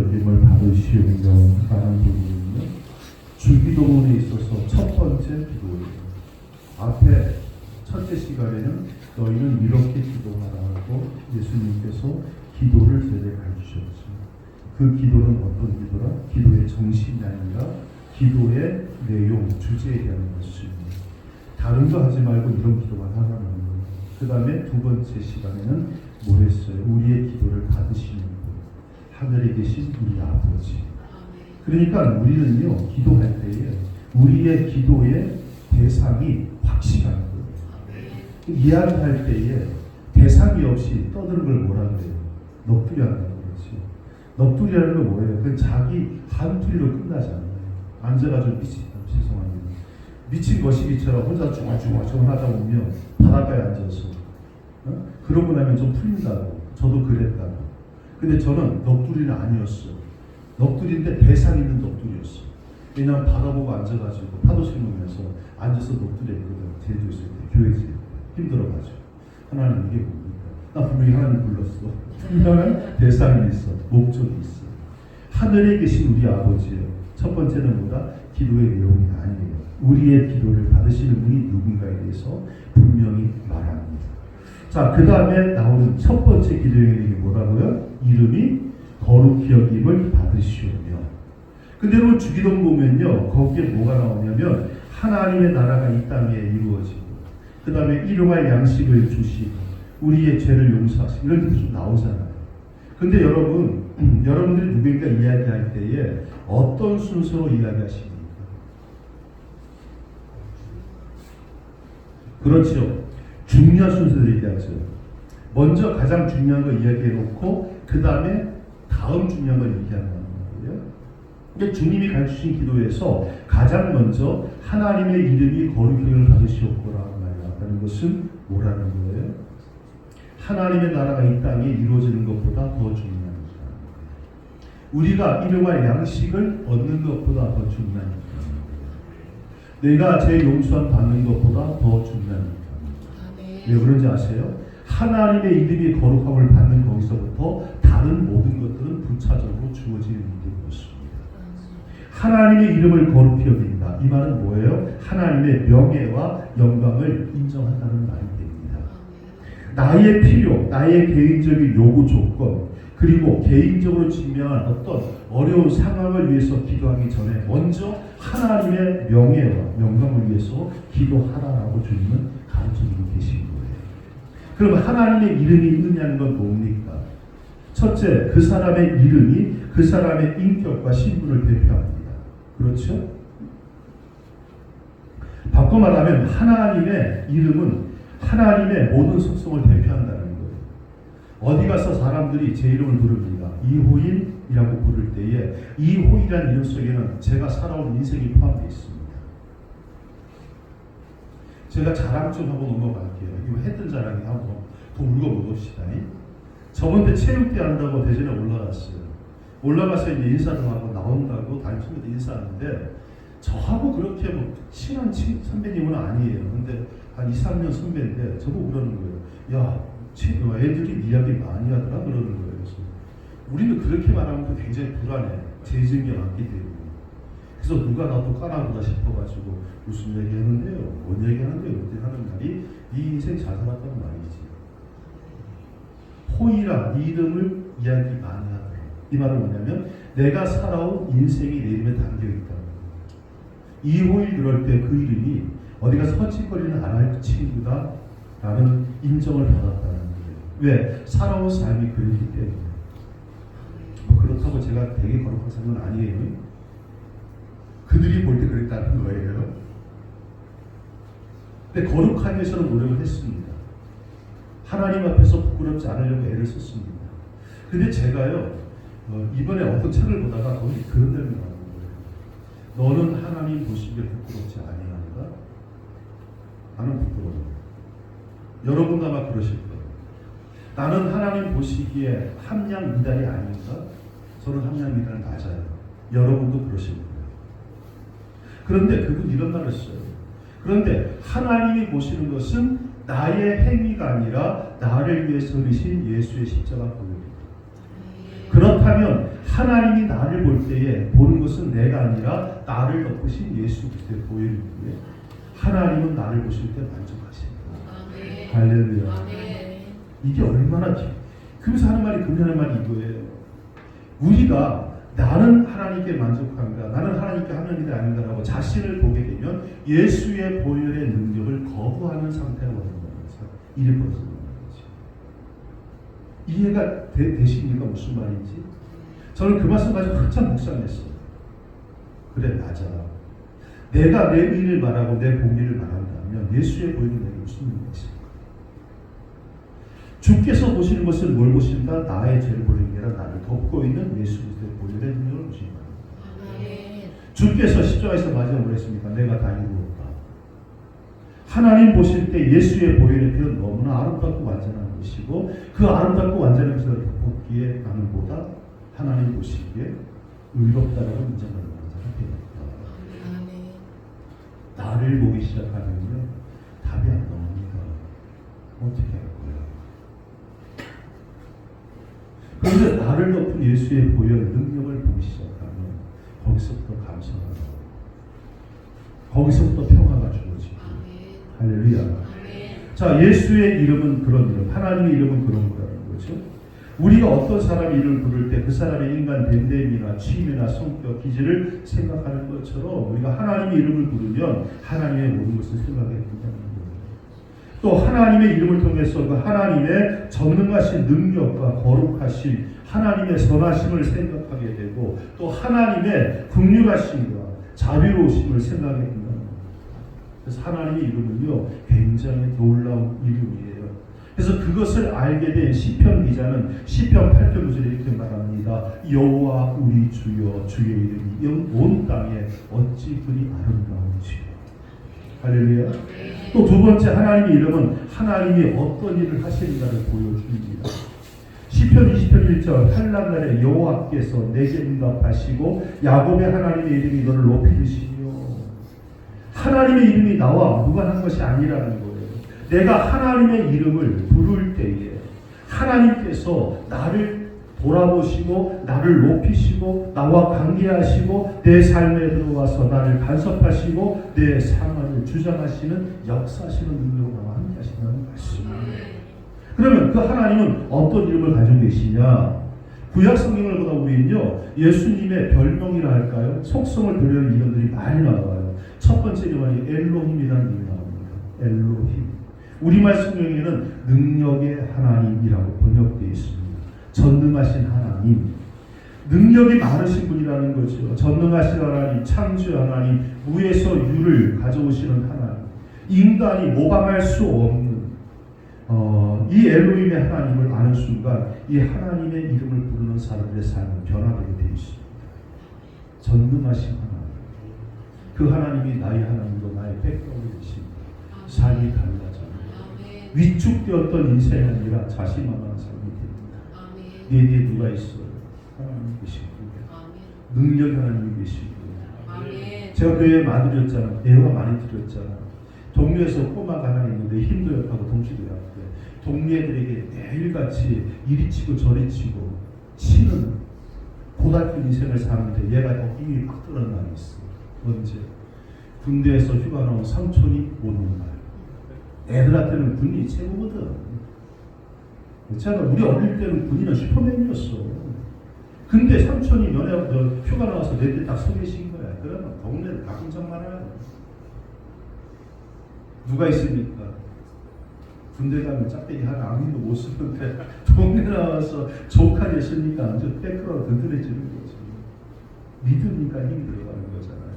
여김을 받으시오며 라는 부분은요, 주기도문에 있어서 첫 번째 기도예요. 앞에 첫째 시간에는 너희는 이렇게 기도하라고 예수님께서 기도를 제대로 가르치셨죠. 그 기도는 어떤 기도라? 기도의 정신이 아니라 기도의 내용, 주제에 대한 것입니다. 다른 거 하지 말고 이런 기도만 하라는 거예요. 그 다음에 두 번째 시간에는 뭐 했어요? 우리의 기도를 받으시는 분, 하늘에 계신 우리 아버지. 그러니까 우리는요, 기도할 때에 우리의 기도의 대상이 확실한 거예요. 이야기할 때에 대상이 없이 떠드는 걸 뭐라 그래요? 넋두리 한다는 거지. 넋두리라는 건 뭐예요? 그 자기 한투리로 끝나잖아요. 앉아가지고 죄송합니다. 미친 거시기처럼 혼자 중얼중얼 하다 보면 바닷가에 앉아서 그러고 나면 좀 풀린다고. 저도 그랬다고. 근데 저는 넋두리는 아니었어요. 넋두리인데 대상 있는 넋두리였어요. 왜냐하면 바다 보고 앉아가지고 파도 씹으면서 앉아서 넋두리 했거든. 제주도 있을 때 교회지 힘들어가지고. 하나님 이게 뭡니까? 나 분명히 하나님 불렀어. 분명한 대상이 있어. 목적이 있어. 하늘에 계신 우리 아버지예요. 첫 번째는 뭐다? 기도의 내용이 아니에요. 우리의 기도를 받으시는 분이 누군가에 대해서 분명히 말합니다. 자, 그 다음에 나오는 첫 번째 기도의 내용이 뭐라고요? 이름이 거룩히 여김을 받으시오며. 근데 여러분 주기도문 보면요, 거기에 뭐가 나오냐면 하나님의 나라가 이 땅에 이루어지고, 그 다음에 일용할 양식을 주시고, 우리의 죄를 용서하시고, 이런 뜻이 좀 나오잖아요. 근데 여러분, 여러분들이 누군가 이야기할 때에 어떤 순서로 이야기하십니까? 그렇죠. 중요한 순서로 얘기하죠. 먼저 가장 중요한 거 이야기해놓고 그 다음에 다음 중요한 걸 얘기하는 거예요. 근데 주님이 가르치신 기도에서 가장 먼저 하나님의 이름이 거룩함을 받으시옵고라고 말했다는 것은 뭐라는 거예요? 하나님의 나라가 이 땅에 이루어지는 것보다 더 중요한 거예요. 우리가 일용할 양식을 얻는 것보다 더 중요한 거예요. 내가 제 용서함 받는 것보다 더 중요한 거예요. 왜 그런지 아세요? 하나님의 이름이 거룩함을 받는 거기서부터 다른 모든 것들은 부차적으로 주어지는 일인 것입니다. 하나님의 이름을 거룩히 여긴다. 이 말은 뭐예요? 하나님의 명예와 영광을 인정한다는 말이 됩니다. 나의 필요, 나의 개인적인 요구 조건, 그리고 개인적으로 직면한 어떤 어려운 상황을 위해서 기도하기 전에 먼저 하나님의 명예와 영광을 위해서 기도하라라고 주님은 가르쳐주고 계신 거예요. 그러면 하나님의 이름이 있느냐는 건 뭡니까? 첫째, 그 사람의 이름이 그 사람의 인격과 신분을 대표합니다. 그렇죠? 바꿔 말하면 하나님의 이름은 하나님의 모든 속성을 대표한다는 거예요. 어디 가서 사람들이 제 이름을 부릅니다. 이호인이라고 부를 때에 이호인이라는 이름 속에는 제가 살아온 인생이 포함되어 있습니다. 제가 자랑 좀 하고 넘어갈게요. 이거 했던 자랑이 한번 더 울어봅시다. 저번 때 체육대 한다고 대전에 올라갔어요. 올라가서 이제 인사를 하고 나온다고 다른 친구들 인사하는데 저하고 그렇게 뭐 친한 선배님은 아니에요. 근데 한 2, 3년 선배인데 저보고 그러는 거예요. 야, 애들이 이야기 많이 하더라 그러는 거예요. 그래서 우리는 그렇게 말하면 또 굉장히 불안해. 재질이 많기 때문에. 그래서 누가 나도 까나보다 싶어가지고 무슨 얘기 하는데요? 뭔 얘기 하는데요? 그때 하는 말이 네 인생 잘 살았다는 말이지. 호이라 네 이름을 이야기 많이 하더라. 이 말은 뭐냐면 내가 살아온 인생이 내 이름에 담겨있다는 거예요. 이호일 그럴 때 그 이름이 어디가 서치거리는 안 할 친구다 라는 인정을 받았다는 거예요. 왜? 살아온 삶이 그렇기 때문에. 뭐 그렇다고 제가 되게 거룩한 사람은 아니에요. 그들이 볼 때 그랬다는 거예요. 근데 거룩하기 위해서는 노력을 했습니다. 하나님 앞에서 부끄럽지 않으려고 애를 썼습니다. 근데 제가요, 이번에 어떤 책을 보다가 거기 그런 내용이 나오는 거예요. 너는 하나님 보시기에 부끄럽지 아니한가? 나는 부끄러워. 여러분도 아마 그러실 거예요. 나는 하나님 보시기에 함량 미달이 아닌가? 저는 함량 미달은 낮아요. 여러분도 그러실 거예요. 그런데 그분 이런 말을 써요. 그런데 하나님이 보시는 것은 나의 행위가 아니라 나를 위해서 흘리신 예수의 십자가 보혈입니다. 그렇다면 하나님이 나를 볼 때에 보는 것은 내가 아니라 나를 덮으신 예수 그리스도의 보혈이고요. 하나님은 나를 보실 때 만족하십니다. 할렐루야. 이게 얼마나 그래서 하는 말이 금연의 말이 이거예요. 우리가 나는 하나님께 만족한가, 나는 하나님께 하나님이 아닌가라고 자신을 보게 되면 예수의 보혈의 능력을 거부하는 상태가 된다면서 이래 버려서 이해가 되십니까? 무슨 말인지? 저는 그 말씀 가지고 한참 묵상했어요. 그래, 맞아. 내가 내 의를 말하고 내 공의를 말한다면 예수의 보혈이 내게 무슨 의미가 있을까? 주께서 보시는 것은 뭘 보신다? 나의 죄를 보는 게 아니라 나를 덮고 있는 예수 그리스도의 보혈의 능력을 보신다. 주께서 십자가에서 마지막으로 했습니까? 내가 다 이루었다. 하나님 보실 때 예수의 보혈의 피는 너무나 아름답고 완전한 것이고 그 아름답고 완전한 것을 덮었기에 나는 보다 하나님 보시기에 의롭다라고 인정하는 자가 되었다. 나를 보기 시작하면요 답이 안 나옵니다. 어떻게 할 거야? 그런데 나를 덮은 예수의 보혈 능력을 보기 시작하면 거기서부터 감사가 나오고 거기서부터 평화가 주어지고 할렐루야. 자, 예수의 이름은 그런 이름, 하나님의 이름은 그런 거라는 거죠. 우리가 어떤 사람의 이름을 부를 때 그 사람의 인간 됨됨이나 취미나 성격, 기질을 생각하는 것처럼 우리가 하나님의 이름을 부르면 하나님의 모든 것을 생각하게 된다는 거예요. 또 하나님의 이름을 통해서 그 하나님의 전능하신 능력과 거룩하심, 하나님의 선하심을 생각하게 되고 또 하나님의 긍휼하심과 자비로우심을 생각하게 된다는 거예요. 그래서 하나님의 이름은요 굉장히 놀라운 이름이에요. 그래서 그것을 알게 된 시편 기자는 시편 8편 9절에 이렇게 말합니다. 여호와 우리 주여 주의 이름이 온 땅에 어찌 그리 아름다운지요. 할렐루야. 또 두 번째 하나님의 이름은 하나님이 어떤 일을 하시는가를 보여줍니다. 시편 20편 1절 환난날에 여호와께서 내게 응답하시고 야곱의 하나님의 이름이 너를 높이 드시며 하나님의 이름이 나와 무관한 것이 아니라는 거예요. 내가 하나님의 이름을 부를 때에 하나님께서 나를 돌아보시고 나를 높이시고 나와 관계하시고 내 삶에 들어와서 나를 간섭하시고 내 상황을 주장하시는 역사하시는 능력으로 나와 함께 하시는 말씀입니다. 그러면 그 하나님은 어떤 이름을 가지고 계시냐? 구약 성경을 보다 보면요 예수님의 별명이라 할까요? 속성을 드리는 이름들이 많이 나와요. 첫 번째 이름이 엘로힘이라는 이름이 나옵니다. 엘로힘. 우리말 성경에는 능력의 하나님이라고 번역되어 있습니다. 전능하신 하나님, 능력이 많으신 분이라는 거죠. 전능하신 하나님, 창조 하나님, 무에서 유를 가져오시는 하나님, 인간이 모방할 수 없는 이 엘로힘의 하나님을 아는 순간 이 하나님의 이름을 부르는 사람들의 삶은 변화되게 되어 있습니다. 전능하신 하나님, 그 하나님이 나의 하나님으로 나의 백성이 되십니다. 삶이 달라져요. 위축되었던 인생이 아니라 자신만만한 삶이 됩니다. 내 뒤에 누가 있어요? 하나님 계시고 능력 하나님이 계시고 제가 교회에 많이 드렸잖아요. 대화 많이 드렸잖아요. 동료에서 꼬마가 하나 있는데 힘도 약하고 덩치도 약해. 동료애들에게 매일같이 이리 치고 저리 치고 치는 고달픈 인생을 사는데 얘가 힘이 팍 들어간 날이 있어. 언제? 군대에서 휴가 나온 삼촌이 오는 날. 애들한테는 군인이 최고거든. 그렇잖아. 우리 어릴 때는 군인은 슈퍼맨이었어. 근데 삼촌이 휴가 나와서 내 때 딱 서 계신 거야. 그러면 동네를 다 꼼짝만 하는 거야. 누가 있습니까? 군대 가면 짝대기 하나 아무도 못 쓰는데 동네 나와서 조카를 있으니까 완전 백으로 든든해지는 거지. 믿으니까 힘이 들어가는 거잖아요.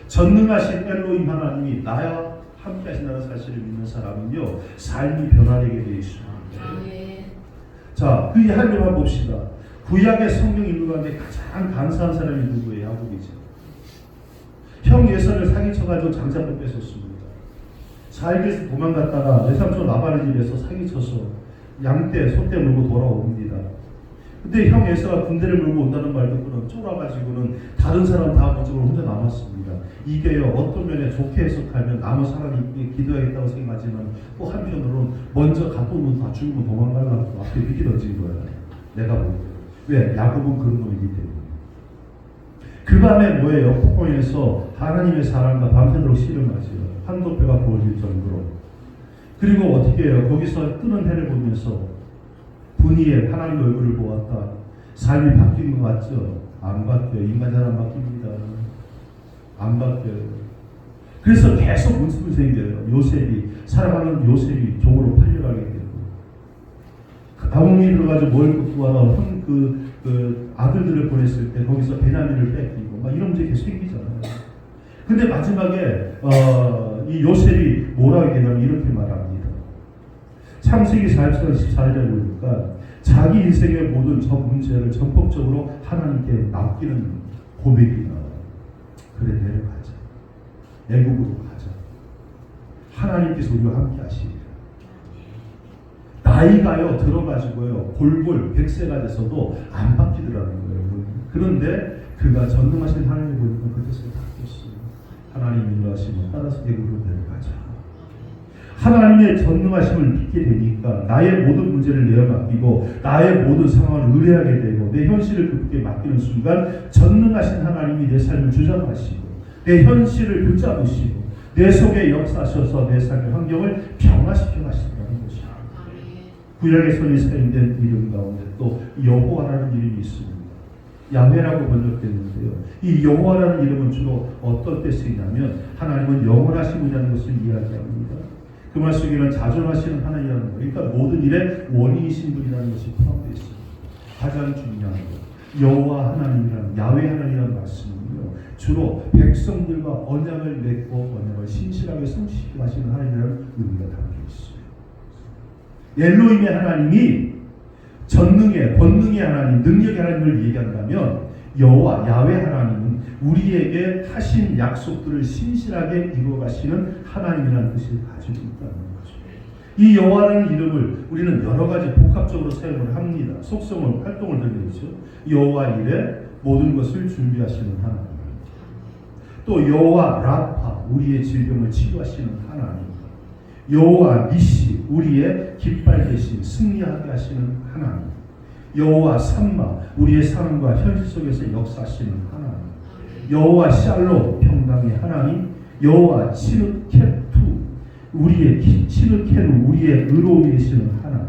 전능하신 엘로힘 하나님이 나와 함께 하신다는 사실을 믿는 사람은요 삶이 변화되게 되어 있습니다. 자, 그 하나님만 봅시다. 구약의 성경 인물 가운데 가장 간사한 사람이 누구예요? 야곱이죠. 형 예선을 사기쳐가지고 장자도 뺏었습니다. 4일에서 도망갔다가 외삼촌 라반의 집에서 사기쳐서 양떼, 소떼 물고 돌아옵니다. 근데 형 예서가 군대를 물고 온다는 말 듣고는 쫄아가지고는 다른 사람 다 먼저로 혼자 남았습니다. 이게요 어떤 면에 좋게 해석하면 남은 사람이 기도하겠다고 생각하지만 또 한편으로는 먼저 갔던 분 다 죽으면 도망가려고 앞에 비키 던진 거예요. 내가 볼 때. 왜? 야곱은 그런 놈이기 때문에. 그 밤에 뭐예요? 폭풍에서 하나님의 사랑과 밤새도록 씨름하죠. 한도뼈가 부어질 정도로. 그리고 어떻게 해요? 거기서 뜨는 해를 보면서 분이에 하나님의 얼굴을 보았다. 삶이 바뀐 것 같죠? 안 바뀌어요. 인간 잘 안 바뀝니다. 안 바뀌어요. 그래서 계속 문제가 생겨요. 요셉이, 사랑하는 요셉이 종으로 팔려가게 되고, 아몽이 들어가지고 뭘 구하러 그 아들들을 보냈을 때 거기서 베냐민을 뺏기고 막 이런 문제 계속 생기잖아요. 근데 마지막에 이 요셉이 뭐라고 얘기하냐면 이렇게 말합니다. 창세기 44장 14절에 보니까 자기 인생의 모든 저 문제를 전폭적으로 하나님께 맡기는 고백이 나와요. 그래, 내려가자. 애국으로 가자. 하나님께서 우리와 함께 하시리라. 나이가요 들어가지고요 골골 100세가 돼서도 안 바뀌더라는 거예요. 그런데 그가 전능하신 하나님을 보니까 그때서 바뀌었어요. 하나님 인도하심을 따라서 애국으로 내려가자. 하나님의 전능하심을 믿게 되니까 나의 모든 문제를 내어맡기고 나의 모든 상황을 의뢰하게 되고 내 현실을 그분께 맡기는 순간 전능하신 하나님이 내 삶을 주장하시고 내 현실을 붙잡으시고 내 속에 역사하셔서 내 삶의 환경을 변화시켜 가신다는 것이죠. 구약에서는 사용된 이름 가운데 또 여호와라는 이름이 있습니다. 야훼라고 번역됐는데요. 이 여호와라는 이름은 주로 어떤 때 쓰이냐면 하나님은 영원하신 분이라는 것을 이야기합니다. 그 말 속에는 자존하시는 하나님이라는 것, 그러니까 모든 일에 원인이신 분이라는 것이 포함되어 있습니다. 가장 중요한 것, 여호와 하나님이라는 야훼 하나님이라는 말씀은요, 주로 백성들과 언약을 맺고 언약을 신실하게 성취시키고 하시는 하나님이라는 의미가 담겨 있어요. 엘로힘의 하나님이 전능의, 권능의 하나님, 능력의 하나님을 얘기한다면 여호와, 야훼 하나님은 우리에게 하신 약속들을 신실하게 이루어가시는 하나님이라는 뜻을 가지고 있다는 거죠. 이 여호와라는 이름을 우리는 여러 가지 복합적으로 사용을 합니다. 속성을, 활동을 들리죠. 여호와 이레, 모든 것을 준비하시는 하나님. 또 여호와 라파, 우리의 질병을 치료하시는 하나님. 여호와 니시, 우리의 깃발 대신 승리하게 하시는 하나님. 여호와 삼마, 우리의 삶과 현실 속에서 역사하시는 하나님. 여호와 샬롬, 평강의 하나님. 여호와 치르케투, 우리의 치르케누, 우리의 의로움이 되시는 하나님.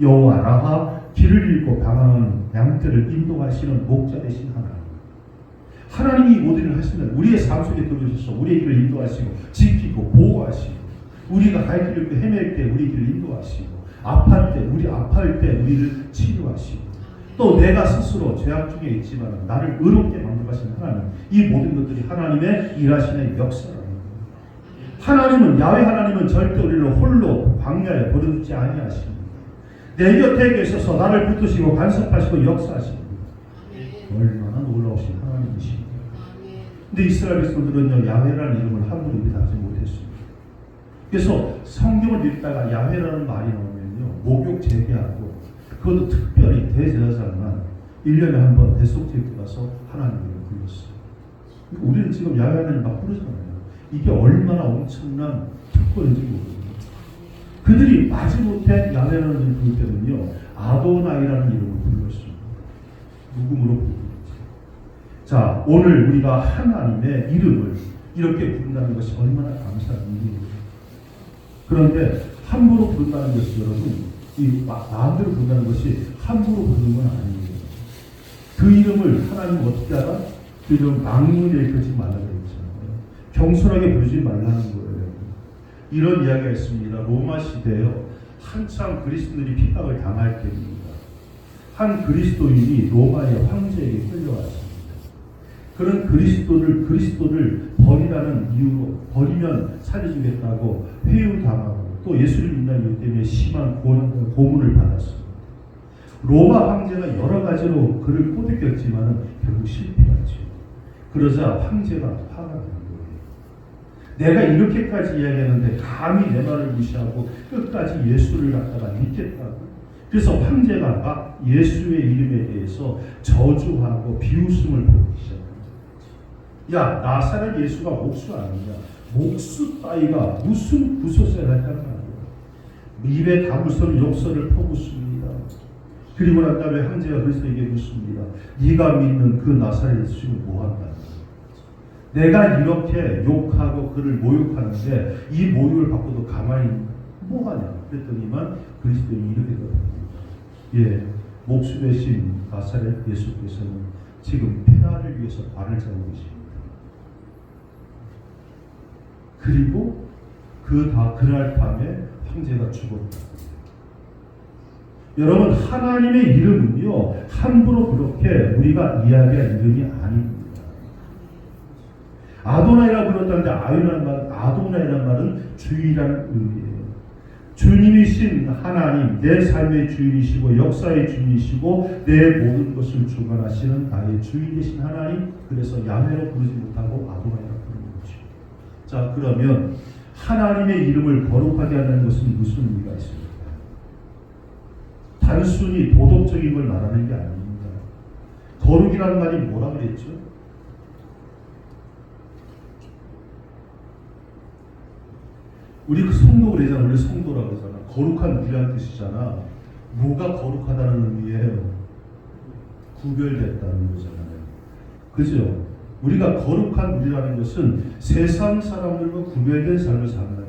여호와 라하, 길을 잃고 방황하는 양떼를 인도하시는 목자 되신 하나님. 하나님이 모든 일을 하신다. 우리의 삶 속에 들어오셔서 우리의 길을 인도하시고 지키고 보호하시고, 우리가 갈 길을 헤맬 때 우리 길을 인도하시고, 아파할 때 우리를 치료하시고, 또 내가 스스로 죄악 중에 있지만 나를 의롭게 만들어가시는 하나님. 이 모든 것들이 하나님의 일하시는 역사라는 거예요. 하나님은, 야훼 하나님은 절대 우리를 홀로 광야에 버려두지 아니하십니다. 내 곁에 계셔서 나를 붙드시고 간섭하시고 역사하십니다. 얼마나 놀라우신 하나님이십니까? 근데 이스라엘 백성들은요, 야훼라는 이름을 함부로 입에닿지 못했습니다. 그래서 성경을 읽다가 야훼라는 말이 나오면요, 목욕 재개하고, 그것도 특별히 대제사장만 1년에 한 번 대속제에 가서 하나님을 불렀어요. 우리는 지금 야훼 하나님 막 부르잖아요. 이게 얼마나 엄청난 특권인지 모르거든요. 그들이 마지못해 야훼라는 이름을 부를 때는요, 아도나이라는 이름을 불렀습니다. 누구므로 부르겠지. 자, 오늘 우리가 하나님의 이름을 이렇게 부른다는 것이 얼마나 감사한 일이에요. 그런데 함부로 부른다는 것이, 여러분, 이 마음대로 부른다는 것이 함부로 부르는 건 아니에요. 그 이름을 하나님 어떻게 하라? 그 이름 망령을 일으키지 말라고 했잖아요. 경솔하게 부르지 말라는 거예요. 이런 이야기가 있습니다. 로마 시대에요, 한참 그리스도인들이 핍박을 당할 때입니다. 한 그리스도인이 로마의 황제에게 끌려왔습니다. 그런 그리스도를 버리라는 이유로, 버리면 살려주겠다고 회유당하고 또 예수를 믿는 이유 때문에 심한 고문을 받았습니다. 로마 황제가 여러 가지로 그를 꼬드겼지만 결국 실패하죠. 그러자 황제가 화가 난 거예요. 내가 이렇게까지 이야기했는데 감히 내 말을 무시하고 끝까지 예수를 갖다가 믿겠다고. 그래서 황제가 막 예수의 이름에 대해서 저주하고 비웃음을 보이기 시작합니다. 야, 나사렛 예수가 목수 아니냐? 목수 따위가 무슨 구소세를 할까는 말이야. 입에 담을 수 없는 욕설을 퍼붓습니다. 그리고 난 다음에 황제가 그리스도에게 묻습니다. 네가 믿는 그 나사렛 예수는 뭐한다? 내가 이렇게 욕하고 그를 모욕하는데 이 모욕을 받고도 가만히 뭐하냐? 그랬더니만 그리스도인이 이렇게 대답합니다. 예, 목수 대신 나사렛 예수께서는 지금 폐하를 위해서 발을 잡고 계십니다. 그리고 그날 밤에 황제가 죽었다. 여러분, 하나님의 이름은요 함부로 그렇게 우리가 이야기할 이름이 아닙니다. 아도나이라고 불렀다는데 아도나이라는 말은 주인이라는 의미예요. 주님이신 하나님, 내 삶의 주인이시고 역사의 주인이시고 내 모든 것을 주관하시는 나의 주인이신 하나님, 그래서 야훼로 부르지 못하고 아도나이라고 부르는 거죠. 자, 그러면 하나님의 이름을 거룩하게 한다는 것은 무슨 의미가 있습니까? 단순히 도덕적인 걸 말하는 게 아닙니다. 거룩이라는 말이 뭐라 그랬죠? 우리 그 성도 그러잖아. 우리 성도라고 그러잖아. 거룩한 우리란 뜻이잖아. 뭐가 거룩하다는 의미예요? 구별됐다는 거잖아요. 그죠? 우리가 거룩한 우리라는 것은 세상 사람들과 구별된 삶을 산다는 거예요.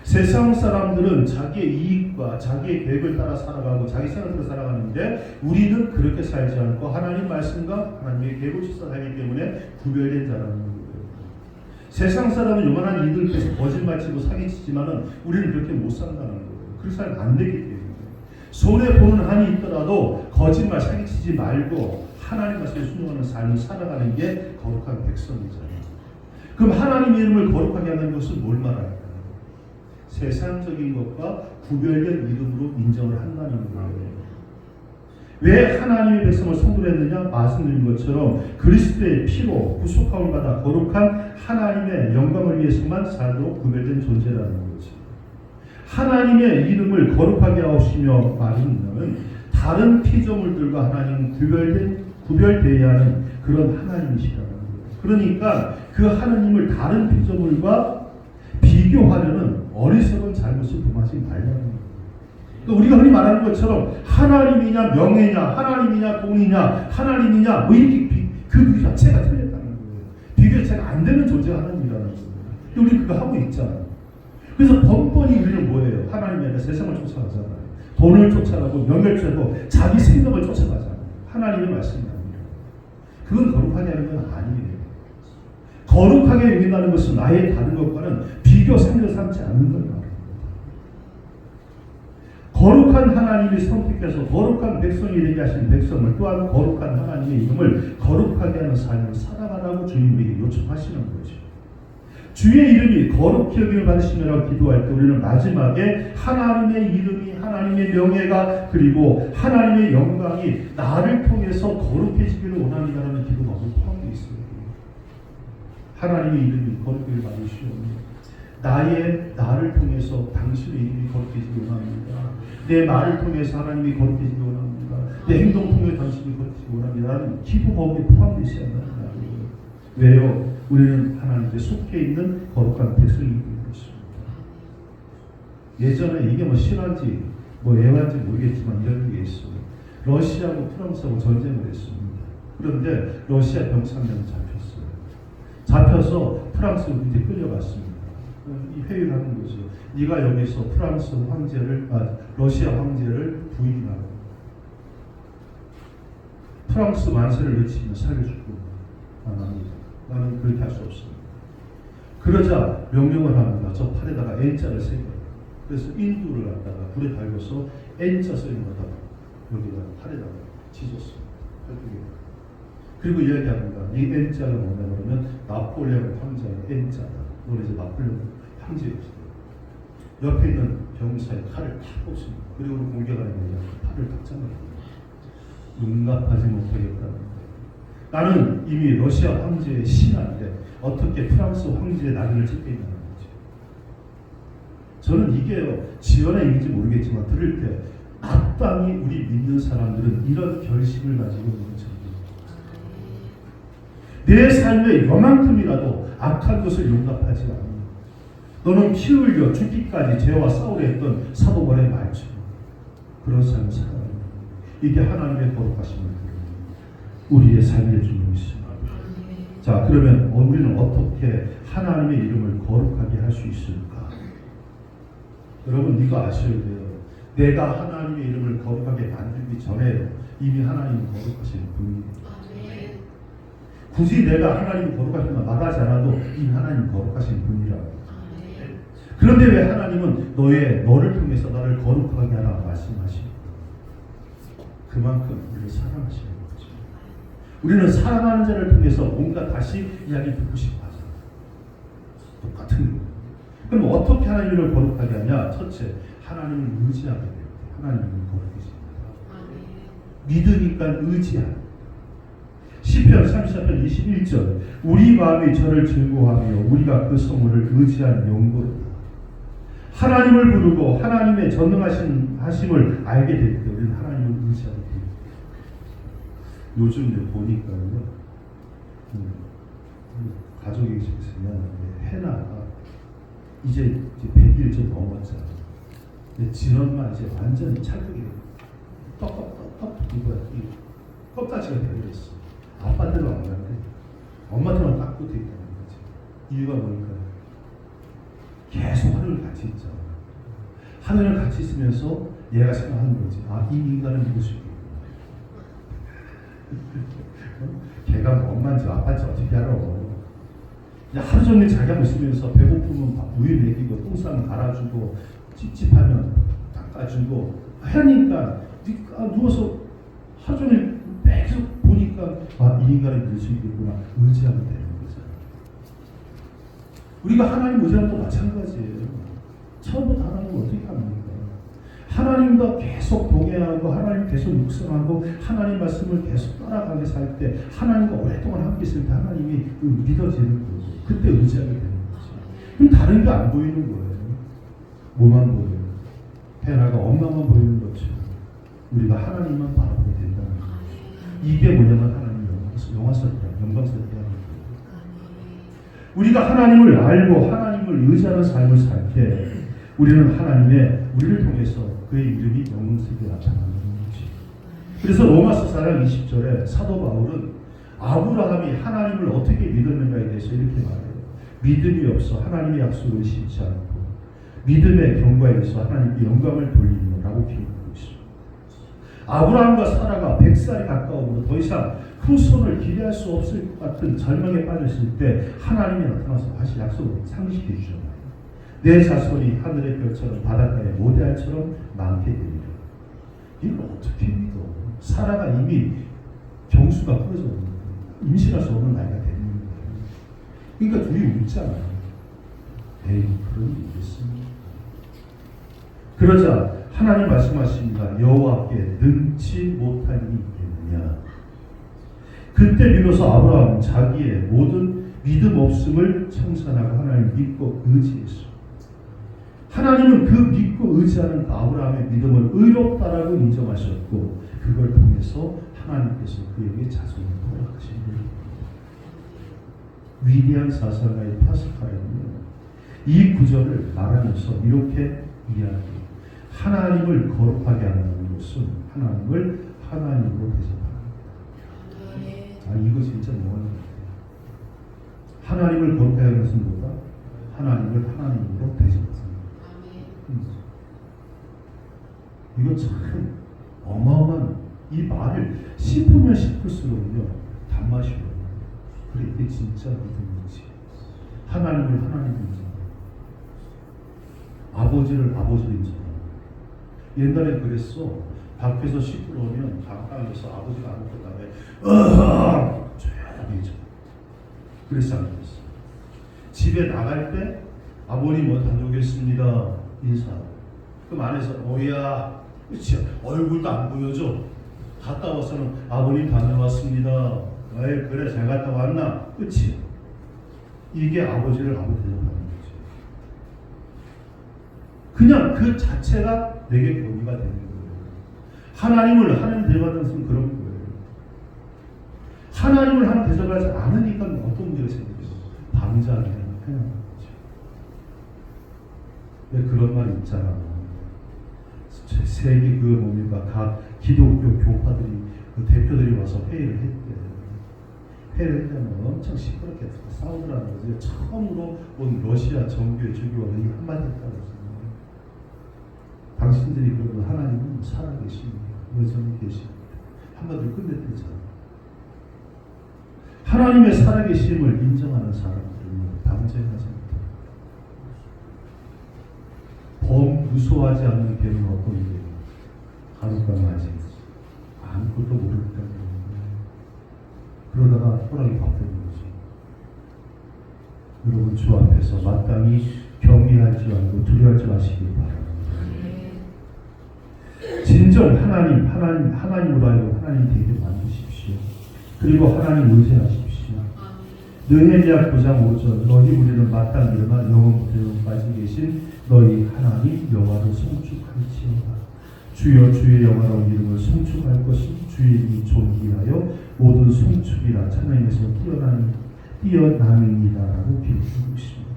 세상 사람들은 자기의 이익과 자기의 계획을 따라 살아가고 자기 생각대로 살아가는데 우리는 그렇게 살지 않고 하나님 말씀과 하나님의 계획을 실천하기 때문에 구별된 자라는 거예요. 세상 사람은 요만한 이들 위해서 거짓말치고 사기치지만은 우리는 그렇게 못 산다는 거예요. 그렇게 살면 안 되기 때문에 손해보는 한이 있더라도 거짓말 사기치지 말고 하나님 말씀에 순종하는 삶을 살아가는 게 거룩한 백성이잖아요. 그럼 하나님의 이름을 거룩하게 하는 것은 뭘 말할까요? 세상적인 것과 구별된 이름으로 인정을 한다는 거예요. 왜 하나님의 백성을 선물했느냐? 말씀드린 것처럼 그리스도의 피로 구속함을 받아 거룩한 하나님의 영광을 위해서만 살도록 구별된 존재라는 거죠. 하나님의 이름을 거룩하게 하시며 말하는 다른 피조물들과 하나님은 구별되어야 하는 그런 하나님이시라는 거예요. 그러니까 그 하나님을 다른 피조물과 비교하려는 어리석은 잘못을 범하지 말라는 거예요. 우리가 흔히 말하는 것처럼 하나님이냐 명예냐 하나님이냐 돈이냐 하나님이냐 뭐 이렇게 그 비교 자체가 틀렸다는 거예요. 비교 자체가 안 되는 존재가 하나님이라는 거예요. 우리 그거 하고 있잖아요. 그래서 번번이 우리는 뭐예요? 하나님이 아니라 세상을 쫓아가잖아요. 돈을 쫓아가고 명예를 쫓아가고 자기 생각을 쫓아가잖아요. 하나님의 말씀이 아니에요. 그건 거룩하게 하는 건 아니에요. 거룩하게 여긴다는 것은 나의 다른 것과는 비교 상대 삼지 않는 걸 말합니다. 거룩한 하나님이 선택해서 거룩한 백성이 되게 하신 백성을 또한 거룩한 하나님의 이름을 거룩하게 하는 삶을 살아가라고 주님에게 요청하시는 거죠. 주의 이름이 거룩히 여김을 받으시느라고 기도할 때 우리는 마지막에 하나님의 이름이 하나님의 명예가 그리고 하나님의 영광이 나를 통해서 거룩해지기를 원합니다라는 기도가 포함되어 있습니다. 하나님의 이름이 거룩하게 받으시옵니다. 나를 통해서 당신의 이름이 거룩해지기 원합니다. 내 말을 통해서 하나님이 거룩해지기 원합니다. 내 행동 통해서 당신이 거룩해지기 원합니다. 라는 기도가 거기에 포함되어 있어야 합니다. 왜요? 우리는 하나님께 속해 있는 거룩한 백성이기 때문입니다. 예전에 이게 뭐 실화인지 뭐 애화인지 모르겠지만 이런 게 있어요. 러시아하고 프랑스하고 전쟁을 했습니다. 그런데 러시아 병사명이 잡혔어요. 잡혀서 프랑스로 이제 끌려갔습니다. 이 회의를 하는 거죠. 네가 여기서 러시아 황제를 부인하고 프랑스 만세를 외치면 살려주고 안 합니다. 나는 그렇게 할 수 없습니다. 그러자 명령을 합니다. 저 팔에다가 N자를 새겨요. 그래서 인두를 갖다가 불에 달궈서 N자 쓰는 거다가 여기다 팔에다가 찢었습니다. 그리고 이야기합니다. 이 N자가 뭐냐 그러면 나폴레옹 황제의 N자다. 너는 이제 나폴레옹 황제였어요. 옆에 있는 병사의 칼을 탁 꽂습니다. 그리고 공격하는 거냐 팔을 탁 잘라버립니다. 용납하지 못하겠다는 거예요. 나는 이미 러시아 황제의 신하인데 어떻게 프랑스 황제의 낙인을 찍게 있냐는 거죠. 저는 이게요 지연의 얘기인지 모르겠지만 들을 때 마땅히 우리 믿는 사람들은 이런 결심을 가지고 있는 것입니다. 내 삶에 요만큼이라도 악한 것을 용납하지 않는 너는 피 흘려 죽기까지 죄와 싸우려 했던 사도 바울의 말처럼 그런 삶을 살아가는 겁니다. 이게 하나님의 거룩하심을 우리의 삶의 중요입니다. 자, 그러면 우리는 어떻게 하나님의 이름을 거룩하게 할 수 있을까? 여러분, 이거 아셔야 돼요. 내가 하나님의 이름을 거룩하게 만들기 전에 이미 하나님은 거룩하신 분이에요. 굳이 내가 하나님 거룩하신 걸 말하지 않아도 이미 하나님 거룩하신 분이라고. 그런데 왜 하나님은 너를 통해서 나를 거룩하게 하라 말씀하시고, 그만큼 우리를 사랑하시는 거죠. 우리는 사랑하는 자를 통해서 뭔가 다시 이야기 듣고 싶어 하잖아요. 똑같은 거예요. 그럼 어떻게 하나님을 거룩하게 하냐? 첫째, 하나님을 의지하게 돼요. 하나님은 거룩이십니다. 믿으니까 의지하는. 시편 34편 21절, 우리 마음이 저를 즐거워하며 우리가 그 성물을 의지하는 용도로 하나님을 부르고 하나님의 전능하신 하심을 알게 될 때 우리는 하나님을 의지하게 됩니다. 요즘 이제 보니까요, 가족이 있으면 해나가 이제 100일 좀 넘었잖아요. 진원만 이제 완전히 찰떡이 떡떡떡떡 이거야. 껍다지가 되어있어. 아빠한테도 안 가는데 엄마한테만 딱 붙어 있다는 거지. 이유가 뭘까요? 계속 하늘을 같이 있잖아. 하늘을 같이 있으면서 얘가 생각하는 거지. 아, 이 인간은 누구시겠구나. 걔가 엄마인지 아빠인지 어떻게 알아? 하루 종일 자기하고 있으면서 배고프면 우유 먹이고 똥 싸면 갈아주고 찝찝하면 닦아주고 하니까 누워서 하루 종일 계속 보니까 아, 이 인간은 누구시겠구나 의지하면 되는 거잖아. 우리가 하나님 의지하는 것도 마찬가지예요. 처음부터 하나님을 어떻게 합니까? 하나님과 계속 동행하고 하나님 계속 육성하고 하나님 말씀을 계속 따라가게 살 때 하나님과 오랫동안 함께 있을 때 하나님이 믿어지는 거죠. 그때 의지하게 되는 거죠. 그럼 다른 게 안 보이는 거예요. 뭐만 보여요? 페나가 엄마만 보이는 것처럼 우리가 하나님만 바라보게 된다는 거예요. 이게 뭐냐면 하나님 영광스럽게 하는 거예요. 우리가 하나님을 알고 하나님을 의지하는 삶을 살 때 우리는 우리를 통해서 그의 이름이 영광스럽게 나타나는 거지. 그래서 로마서 4장 20절에 사도 바울은 아브라함이 하나님을 어떻게 믿었는가에 대해서 이렇게 말해요. 믿음이 없어 하나님의 약속을 신지 않고 믿음의 경과에 대해서 하나님께 영광을 돌리노라고 기록하고 있어요. 아브라함과 사라가 100살이 가까우므로 더 이상 후손을 기대할 수 없을 것 같은 절망에 빠졌을 때 하나님이 나타나서 다시 약속을 상기시켜 주셨나요? 내 자손이 하늘의 별처럼 바닷가의 모래알처럼 많게 되리라. 이걸 어떻게 믿어? 사라가 이미 경수가 끊어졌는데 임신할 수 없는 나이가 되는 거예요. 그러니까 둘이 웃잖아요. 에이, 그런 일이 있겠습니까? 그러자 하나님 말씀하십니다. 여호와께 능치 못할 일이 있겠느냐. 그때 비로소 아브라함은 자기의 모든 믿음 없음을 청산하고 하나님을 믿고 의지했어. 하나님은 그 믿고 의지하는 아브라함의 믿음을 의롭다라고 인정하셨고 그걸 통해서 하나님께서 그에게 자손을 허락하신 거예요. 위대한 사사가의 파스칼은요, 이 구절을 말하면서 이렇게 이야기해요. 하나님을 거룩하게 하는 것은 하나님을 하나님으로 대접합니다. 아, 이거 진짜 명언인 것 같아요. 하나님을 거룩하게 하는 것은 뭐다? 하나님을 하나님으로 대접합니다. 이거 참 어마어마한 이 말을 씹으면 씹을수록요 단맛이 올라요. 그래, 이게 진짜 믿음이지. 하나님을 하나님으로 인정하고 아버지를 아버지로 인정하고. 옛날에 그랬어. 밖에서 시끄러우면 가까이서 아버지가 안 먹고 다음에 조용히 해줘. 그래서 안 그랬어. 집에 나갈 때 아버님 다녀오겠습니다 인사. 그럼 안에서 오야, 그치? 얼굴도 안 보여줘. 갔다 와서는 아버님 다녀왔습니다. 에이, 그래 잘 갔다 왔나? 그치? 이게 아버지를 아버지 대접하는 거지. 그냥 그 자체가 내게 교리가 되는 거예요. 하나님을 하나님 대접하는 것은 그런 거예요. 하나님을 하나님 대접하지 않으니까 어떤 문제가 생기죠? 방자하게 해야 하는 거죠. 왜 그런 말 있잖아. 세계 그 뭡니까? 각 기독교 교파들이 그 대표들이 와서 회의를 했대. 회의를 했다면 엄청 시끄럽게 싸우더라는 거지. 처음으로 온 러시아 정교회 주교가 이 한마디 했다고. 당신들이 그러고 하나님은 살아계십니다. 여전히 계십니다. 한마디로 끝냈대잖아. 하나님의 살아계심을 인정하는 사람들은 방쟁하지 못합니다. 무서워하지 않는 개는 어떤 일이에요? 하룻밤 맞이 아무것도 모르니까 그러다가 호랑이 밥 되는 거죠. 여러분 주 앞에서 마땅히 경외하지 말고 두려워하지 마시길 바랍니다. 진정 하나님으로 하여금 하나님 되게 만드십시오. 그리고 하나님 의지하십시오. 느헤미야 9장 5절 너희 우리는 마땅히 일어나 영원부터 빠져 계신 너희 하나님 여호와를 송축할지어다. 주여 주의 영화로운 이름을 송축할 것이 주의 이름이 존귀하여 모든 송축이라 하나님에서 뛰어남이다라고 기록하고 있습니다.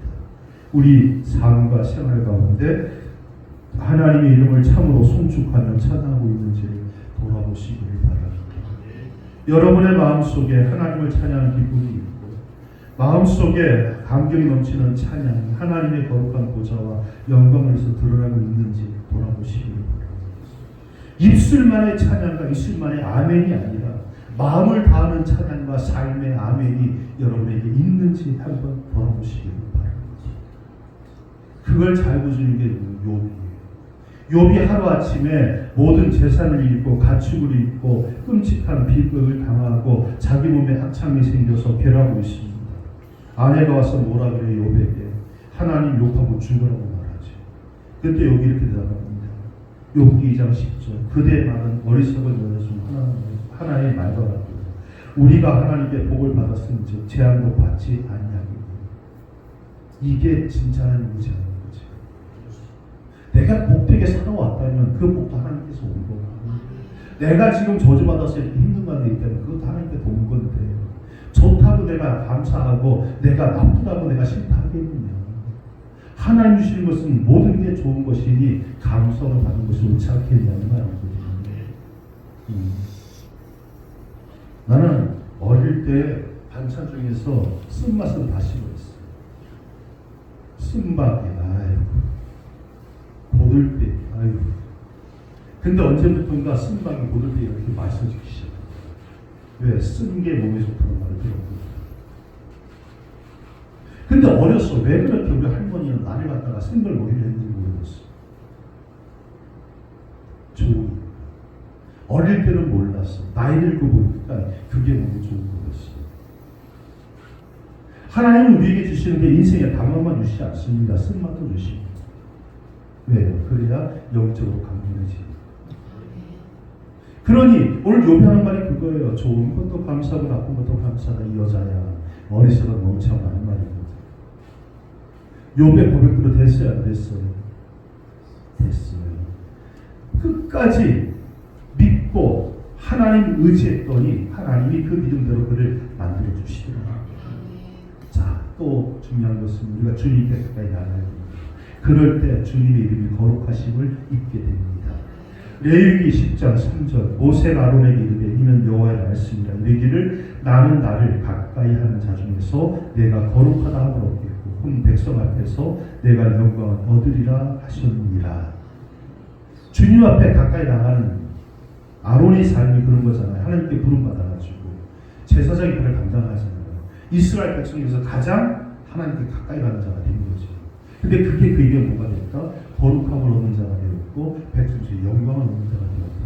우리 삶과 생활 가운데 하나님의 이름을 참으로 송축하며 찬양하고 있는지를 돌아보시기를 바랍니다. 여러분의 마음속에 하나님을 찬양하는 기쁨이 있고 마음속에 감격이 넘치는 찬양이 하나님의 거룩한 보좌와 영광에서 드러나고 있는지 돌아보시기를 바랍니다. 입술만의 찬양과 입술만의 아멘이 아니라 마음을 다하는 찬양과 삶의 아멘이 여러분에게 있는지 한번 돌아보시기를 바랍니다. 그걸 잘 보시는 게 욥이에요. 욥이 하루아침에 모든 재산을 잃고 가축을 잃고 끔찍한 비극을 당하고 자기 몸에 악창이 생겨서 괴로워하고 있습니다. 아내가 와서 뭐라 그래 욥에게 하나님 욕하고 죽으라고 말하지. 그때 욥이 이렇게 대답합니다. 욥기 2장 10절 그대의 말은 어리석은 여자 중 하나의 말과 같고 우리가 하나님께 복을 받았은즉 재앙도 받지 아니하리니. 이게 진짜는 의지하는 거지. 내가 복되게 살아왔다면 그 복도 하나님께서 온 거고 내가 지금 저주받아서 이렇게 힘든 가운데 있다면 그것도 하나님께서 온 건데 좋다고 내가 감사하고 내가 나쁘다고 내가 싫다하겠느냐. 하나님 주시는 것은 모든 게 좋은 것이니 감사를 받는 것이 옳지 않겠냐는 말이거든요. 나는 어릴 때 반찬 중에서 쓴맛을 다시 먹었어요. 쓴밥이 아이고 고들빼기 아이고. 근데 언제부턴가 쓴밥이 고들빼기 이렇게 맛있어지기 시작해요. 왜? 쓴 게 몸에 좋다는 말을 들었거든요. 근데 어렸어. 왜 그렇게 우리 할머니는 나를 갖다가 쓴 걸 먹이려 했는지 모르겠어. 좋은. 어릴 때는 몰랐어. 나이 들고 보니까 그게 몸에 좋은 거였어. 하나님은 우리에게 주시는 게 인생의 단맛만 주시지 않습니다. 쓴맛도 주십니다. 왜요? 그래야 영적으로 강건해집니다. 그러니 오늘 욥이 하는 말이 그거예요. 좋은 것도 감사하고 나쁜 것도 감사하다. 이 여자야. 어리석은 멍청한 말이거든. 욥의 고백대로 됐어요? 안 됐어요? 됐어요. 끝까지 믿고 하나님 의지했더니 하나님이 그 믿음대로 그를 만들어 주시더라고요. 자, 또 중요한 것은 우리가 주님께 가까이 나가야 됩니다. 그럴 때 주님의 이름이 거룩하심을 입게 됩니다. 레위기 10장 3절 모세가 아론에게 이르되 이는 여호와의 말씀이라 이르기를 나는 나를 가까이 하는 자 중에서 내가 거룩하다 함을 얻겠고 온 백성 앞에서 내가 영광을 얻으리라 하셨느니라. 주님 앞에 가까이 나가는 아론의 삶이 그런 거잖아요. 하나님께 부름받아가지고 제사장의 일을 감당하잖아요. 이스라엘 백성 중에서 가장 하나님께 가까이 가는 자가 된 거죠. 근데 그게 그에게 뭐가 될까? 거룩함을 얻는 자가 되었고 백성 중에 영광을 얻는 자가 되었다.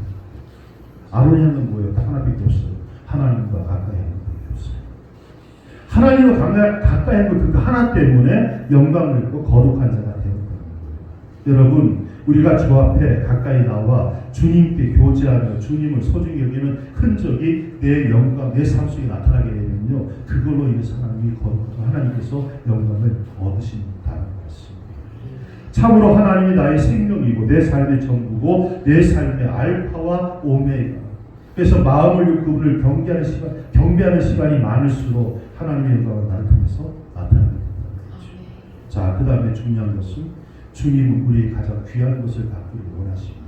아론이 하는 뭐예요? 딱 하나밖에 없어요. 하나님과 가까이 하는 것밖에 없어요. 하나님과 가까이 하는 그 하나 때문에 영광을 얻고 거룩한 자가 되었다는 거예요. 여러분, 우리가 주 앞에 가까이 나와 주님께 교제하며 주님을 소중히 여기는 흔적이 내 영광, 내 삶 속에 나타나게 되면요, 그걸로 인해서 하나님께서 영광을 얻으신다는 말씀입니다. 참으로 하나님이 나의 생명이고 내 삶의 전부고 내 삶의 알파와 오메가. 그래서 마음을 그분을 경배하는 시간이 많을수록 하나님의 영광은 나를 통해서 나타나게 된다는 거죠. 자, 그 다음에 중요한 것은 주님은 우리의 가장 귀한 것을 갖기를 원하십니다.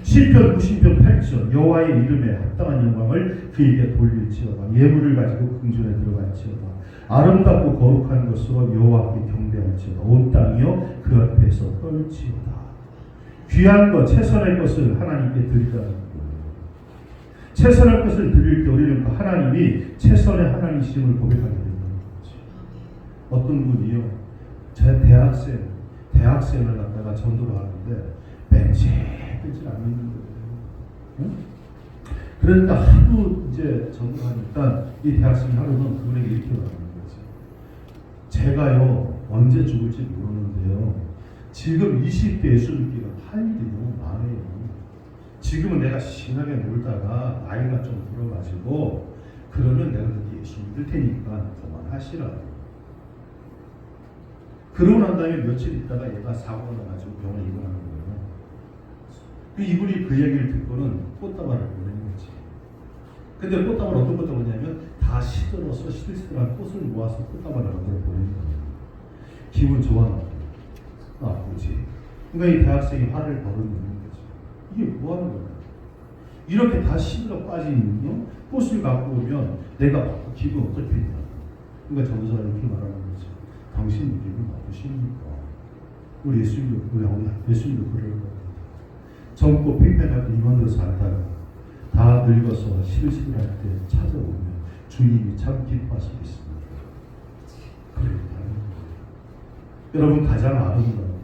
시편 90편 8절 여호와의 이름에 합당한 영광을 그에게 돌릴지어다. 예물을 가지고 궁전에 들어갈지어다. 아름답고 거룩한 것으로 여호와께 경배할지어다. 온 땅이여 그 앞에서 떨지어다. 귀한 것, 최선의 것을 하나님께 드리라는 거예요. 최선의 것을 드릴 때 우리는 그 하나님이 최선의 하나님이심을 고백하게 된다는 거죠. 어떤 분이요, 제 대학생을 갖다가 전도를 하는데 뺀질뺀질 안 있는 거예요. 응? 그러니까 하도 이제 전도를 하니까 이 대학생이 하루는 그분에게 이렇게 말하는 거죠. 제가요 언제 죽을지 모르는데요. 지금 20대 예수님께가 할 일이 너무 많아요. 지금은 내가 신나게 놀다가 나이가 좀 들어가지고 그러면 내가 그렇게 예수 믿을 테니까 그만하시라. 그러고 난 다음에 며칠 있다가 얘가 사고가 나가지고 병원에 입원하는 거예요. 이분이 그 얘기를 듣고는 꽃다발을 보낸 거지. 근데 꽃다발 어떤 꽃다발이냐면 다 시들어서 시들시들한 꽃을 모아서 꽃다발을 만들어 보낸 거예요. 기분 좋아 나쁘지. 그러니까 이 대학생이 화를 벌이는 거죠. 이게 뭐 하는 거야? 이렇게 다 시들어 빠진 꽃을 갖고 오면 내가 받고 기분 어떻게 했냐? 그러니까 전도사가 이렇게 말하는 거죠. 당신 기분 나쁘십니까? 우리 예수님도 그럴 겁니다. 젊고 팽팽하게 임원으로 살다가 다 늙어서 시들시들할 때 찾아오면 주님이 참 기뻐하시고 있습니다. 그렇다는 거예요. 여러분 가장 아름다운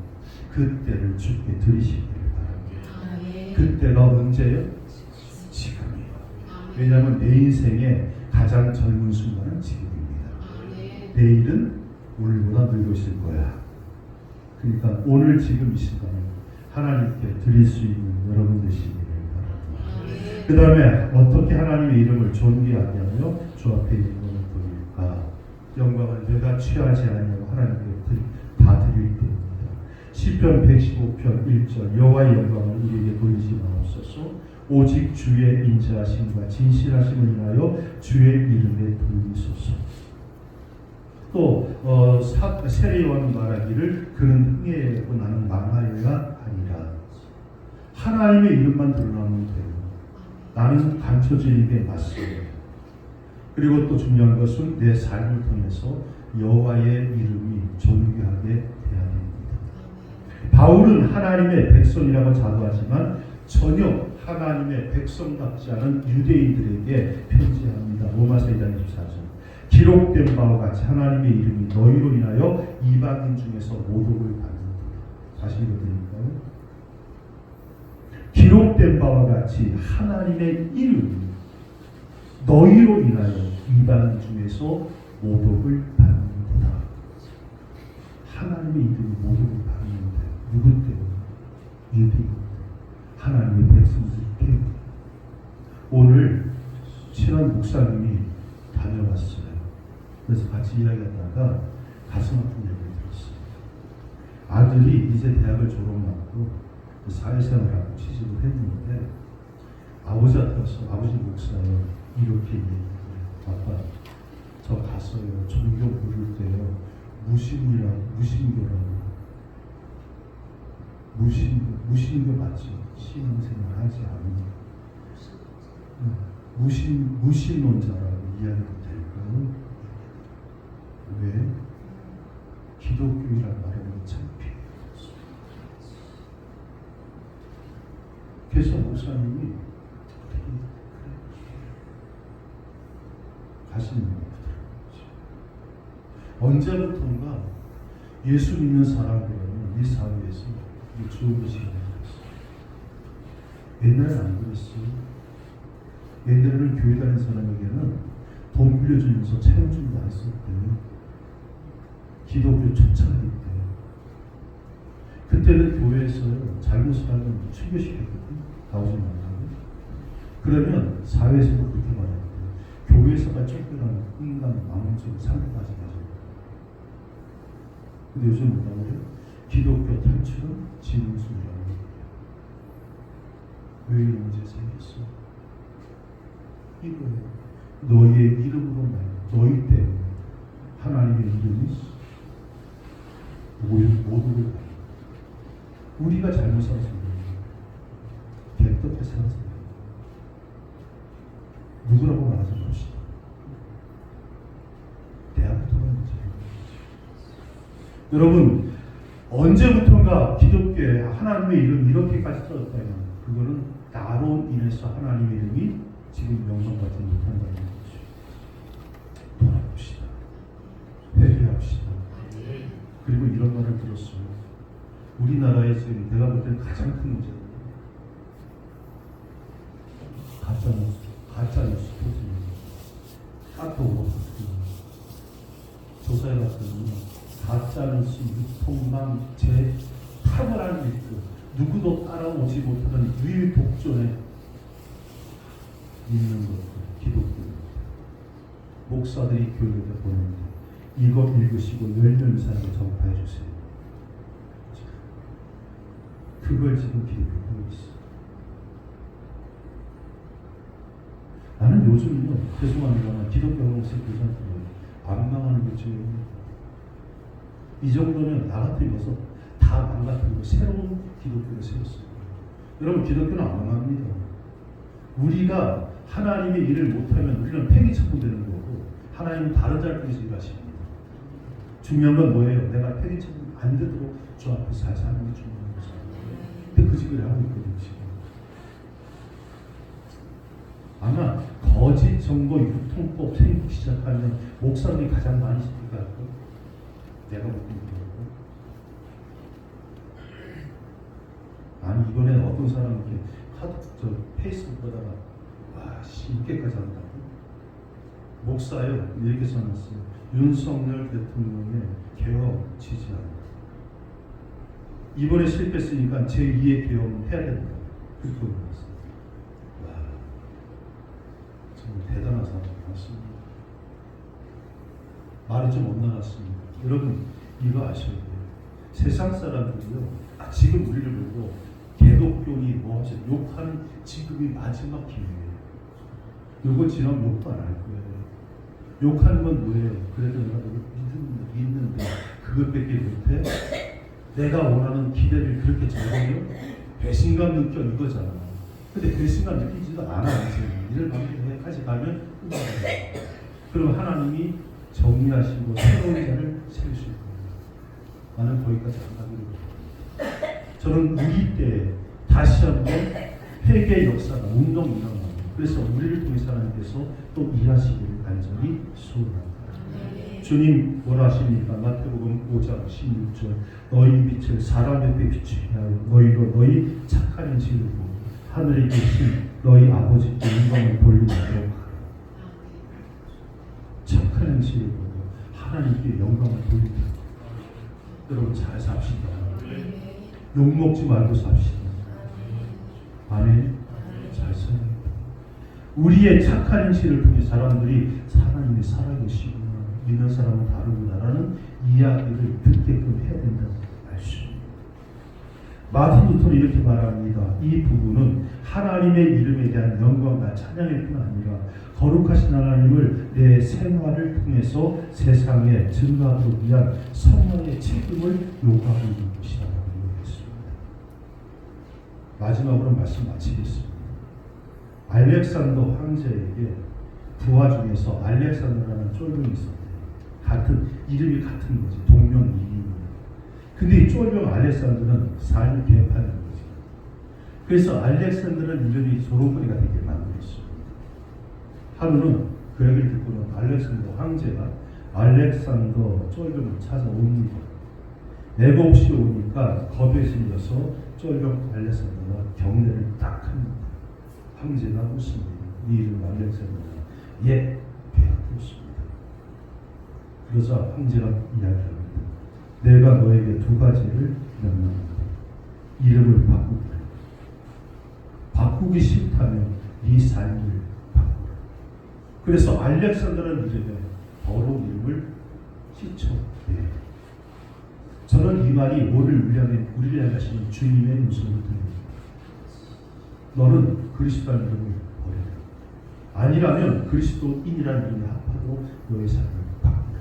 그때를 주께 드리시기를 바랍니다. 그때가 언제요? 지금이에요. 왜냐하면 내 인생의 가장 젊은 순간은 지금입니다. 내일은 오늘보다 늙으실 거야. 그러니까 오늘 지금 이 시간을 하나님께 드릴 수 있는 여러분 되시기를 바랍니다. 그 다음에 어떻게 하나님의 이름을 존귀하냐며 주 앞에 있는 것을 드릴까? 영광을 내가 취하지 않냐고 하나님께 다 드릴 때입니다. 시편 115편 1절 여호와의 영광을 우리에게 돌리지 마옵소서. 오직 주의 인자하심과 진실하심을 인하여 주의 이름에 돌리소서. 또 세례요한 말하기를 그는 흥해고 나는 망하리라 하니라. 하나님의 이름만 드러나면 돼요. 나는 감춰진 입에 맞서요. 그리고 또 중요한 것은 내 삶을 통해서 여호와의 이름이 존귀하게 돼야 됩니다. 바울은 하나님의 백성이라고 자부하지만 전혀 하나님의 백성답지 않은 유대인들에게 편지합니다. 로마서 2장 24절. 기록된 바와 같이 하나님의 이름이 너희로 인하여 이방인 중에서 모독을 받는다. 다시 읽어드릴까요? 기록된 바와 같이 하나님의 이름이 너희로 인하여 이방인 중에서 모독을 받는다. 하나님의 이름이 모독을 받는데 누구 때문에? 유대인, 하나님의 백성들 때문에. 오늘 친한 목사님이 다녀왔어요. 그래서 같이 이야기하다가 가슴 아픈 얘기를 들었어요. 아들이 이제 대학을 졸업하고 사회생활하고 취직을 했는데 아버지한테서 아버지 목사요 이렇게 얘기해요. 아빠 저 가서요 종교 부를 때요 무신교라고 무신교 맞죠? 신앙생활 하지 않는 무신론자라고 이야기도 될까요? 왜? 기독교이란 말은 참 필요했어. 그래서 목사님이 가슴이 언제부턴가 예수 믿는 사람들은 이 사회에서 좋은 것이 아니었어. 옛날엔 안 그랬어요. 옛날에는 교회 다니는 사람에게는 돈 빌려주면서 채용준도 안 했었대요. 기독교 초창기 때. 그때는 교회에서요, 잘못을 하면 출교시켰거든. 나오지 말라고. 그러면 사회에서도 그렇게 말했대요. 교회에서만 쫓겨나는 인간 망원적인 상태까지 가져요. 근데 요즘 뭐라고 그래요? 기독교 탈출은 진술이라고 해요. 왜 이런 문제 생겼어? 이거예요. 너희의 이름으로 말이야. 너희 때문에 하나님의 이름이 모두를 우리가 잘못 살아서 그래요. 여러분, 언제부턴가 기독교에 하나님의 이름 이렇게까지 써졌다면 그거는 나로 인해서 하나님의 이름이 지금 명성받지 못한다는 거죠. 돌아봅시다. 회개합시다. 그리고 이런 말을 들었어요. 우리나라에 지금 내가 볼 때는 가장 큰 문제는 가짜뉴스 표준 카톡 조사해 봤더니 가짜뉴스 유통망 제 탁월한 일들 누구도 따라오지 못하는 유일 독존에 있는 것들 기독교 목사들이 교회에 보내는데 이거 읽으시고 10명 이상에게 전파해 주세요. 그걸 지금 기독교가 하고 있어. 나는 요즘은요, 죄송합니다만 기독교 공식 교사들을 반망하는 게 중요해요. 이 정도면 나 같으면서 다 망가뜨리고 새로운 기독교를 세웠어요. 여러분, 기독교는 안 망합니다. 우리가 하나님의 일을 못하면 우리는 팽이 처분되는 거고 하나님은 다른 자리에서 일하십니다. 중요한 건 뭐예요? 내가 팽이 처분 안 되도록 주 앞에서 잘 사는 게 중요한 거죠. 근데 그 짓을 하고 있거든요, 지금. 아마 거짓 정보 유통법 생기기 시작하면 목사들이 가장 많이 시작할 거 내가 못 믿고. 아니 이번에 어떤 사람이 이렇게 페이스북에다가 이렇게까지 한다고? 목사요 이렇게 써놨어요. 윤석열 대통령의 개혁 지지한다. 이번에 실패했으니까 제2의 개혁은 해야 된다. 그렇게 올렸어요. 와, 정말 대단한 사람 같습니다. 말이 좀 엇나갔습니다. 여러분 이거 아셔야 돼요. 세상 사람들이요. 지금 우리를 보고 개독교니 뭐 하죠? 욕하는 지금이 마지막 기회예요. 요거 지나면 욕도 안 할 거예요. 욕하는 건 뭐예요? 그래도 내가 믿는데 그것밖에 못해? 내가 원하는 기대를 그렇게 적어요? 배신감 느껴 이거잖아. 근데 배신감 느끼지도 않아. 이제 일을 방해까지 가면 끝나요. 그럼 하나님이 정리하시고 새로운 자를 세우실 거예요. 나는 거기까지 안 가기로 해요. 저는 우리 때 다시 한번 회개 역사가 운동 일어나고 그래서 우리를 통해 하나님께서 또 일하시기를 간절히 소원합니다. 주님 뭐라 하십니까? 마태복음 5장 16절 너희 빛을 사람 앞에 비추게 하여 너희로 너희 착한 행실을 보고 하늘에 계신 너희 아버지께 영광을 돌리도록 하라. 착한 행실을 보고 하나님께 영광을 돌리도록. 여러분 잘 삽시다. 욕먹지 말고 삽시다. 아멘. 잘 살아야 돼. 우리의 착한 행실을 통해 사람들이 하나님이 살아계시구나, 믿는 사람은 다르구나라는 이야기를 듣게끔 해야 된다는 말씀입니다. 마틴 루터는 이렇게 말합니다. 이 부분은 하나님의 이름에 대한 영광과 찬양일 뿐 아니라 거룩하신 하나님을 내 생활을 통해서 세상에 증거하기 위한 성령의 책임을 요구하고 있는 것이라고 했습니다. 마지막으로 말씀 마치겠습니다. 알렉산더 황제에게 부하 중에서 알렉산더라는 쫄병이 있었대요. 같은 이름이 같은 거지. 동명이인입니다. 근데 이 쫄병 알렉산더는 삶을 개판하는 거지. 그래서 알렉산더라는 이름이 조롱거리가 되게 만들었어요. 하루는 그 얘기를 듣고는 알렉산더 황제가 알렉산더 쫄병을 찾아옵니다. 내가 없이 오니까 겁에 질려서 쫄병 알렉산더가 경례를 딱 합니다. 황제가 웃습니다. 네 이름 알렉산더다. 예, 배웠습니다. 그러자 황제가 이야기합니다. 내가 너에게 두 가지를 명령한다. 이름을 바꾸라. 바꾸기 싫다면 네 삶을 바꾸라. 그래서 알렉산더라는 이름에 더러운 이름을 씻어내요. 저는 이 말이 우리를 향하시는 주님의 음성을 들립니다. 너는 그리스도라는 이름을 버려라. 아니라면 그리스도인이라는 이름을 합하고 너의 삶을 바꾸라.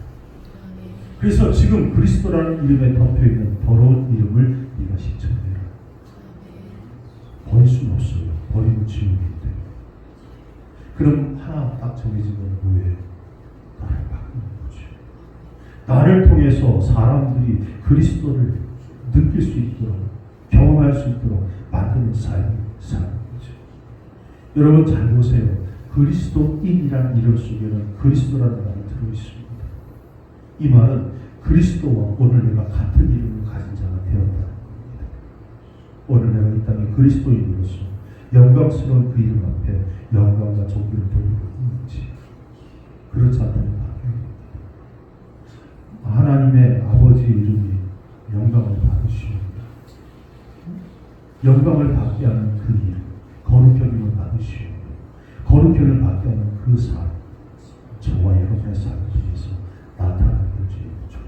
그래서 지금 그리스도라는 이름에 덮여있는 더러운 이름을 네가 씻어내라. 버릴 수는 없어요. 버리고 지우기 때문에. 그럼 하나 딱 정해진 건 뭐예요? 나를 바꾸는 거죠. 나를 통해서 사람들이 그리스도를 느낄 수 있도록 경험할 수 있도록 만드는 삶을 사는 거죠. 여러분 잘 보세요. 그리스도인이라는 이름 속에는 그리스도라는 말이 들어있습니다. 이 말은 그리스도와 오늘 내가 같은 이름을 가진 자가 되었다는 겁니다. 오늘 내가 이 땅에 그리스도인으로서 영광스러운 그 이름 앞에 영광과 존귀를 돌리고 있는지 그렇지 않다면 바뀌어야 하나님의 아버지 이름이 영광을 받으시옵니다. 영광을 받게 하는 그 일, 거룩형을 받으시옵니다. 거룩형을 받게 하는 그 삶, 저와 여러분의 삶을 통해서 나타나는 것이 죠.